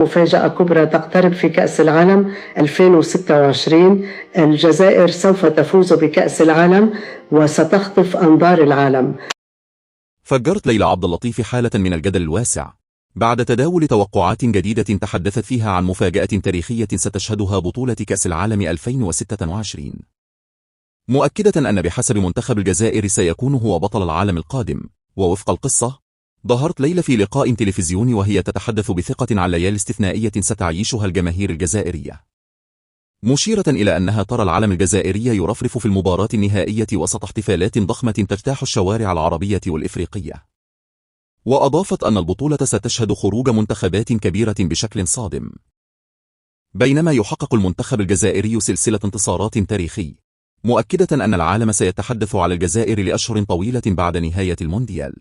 مفاجأة كبرى تقترب في كأس العالم 2026. الجزائر سوف تفوز بكأس العالم وستخطف أنظار العالم. فجرت ليلى عبد اللطيف حالة من الجدل الواسع بعد تداول توقعات جديدة تحدثت فيها عن مفاجأة تاريخية ستشهدها بطولة كأس العالم 2026، مؤكدة أن بحسب منتخب الجزائر سيكون هو بطل العالم القادم. ووفق القصة، ظهرت ليلى في لقاء تلفزيوني وهي تتحدث بثقة عن ليالي استثنائية ستعيشها الجماهير الجزائرية، مشيرة إلى أنها ترى العلم الجزائري يرفرف في المباراة النهائية وسط احتفالات ضخمة تجتاح الشوارع العربية والإفريقية. وأضافت أن البطولة ستشهد خروج منتخبات كبيرة بشكل صادم، بينما يحقق المنتخب الجزائري سلسلة انتصارات تاريخي، مؤكدة أن العالم سيتحدث على الجزائر لأشهر طويلة بعد نهاية المونديال.